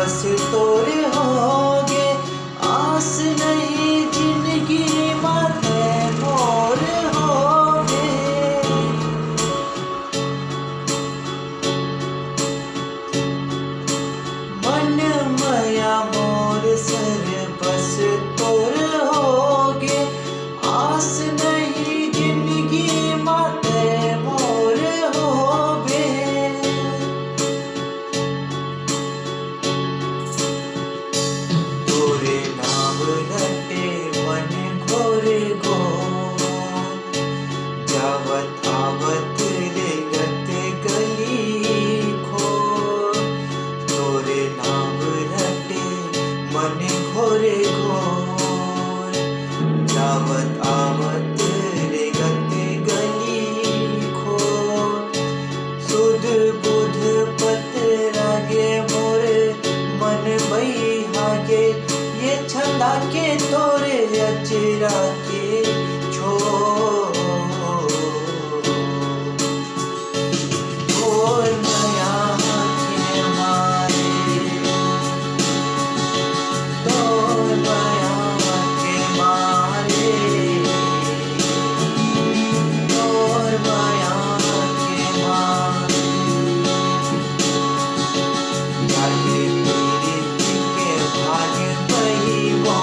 बस तोरे होगे आस नहीं जिंदगी माते मोर होगे। मन मया मोर सर बस तोर होगे आस नहीं जिंदगी माते मोर होगे। तोरे नाम रटे मन घोरे घोर जावत आवत रेगत गली खोर। तोरे नाम रटे मन घोरे घोर जावत आवत रेगत गली खोर। सुध बुध पत रागे मोर मन बहागे ये छंदा के तोरे अचरा के छोर। तोर माया के मारे तोर माया के मारे तोर माया के मारे जाके तेरे के भाग बहिबो।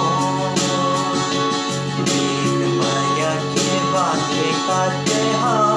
प्रीत माया के बांधे का त्योहार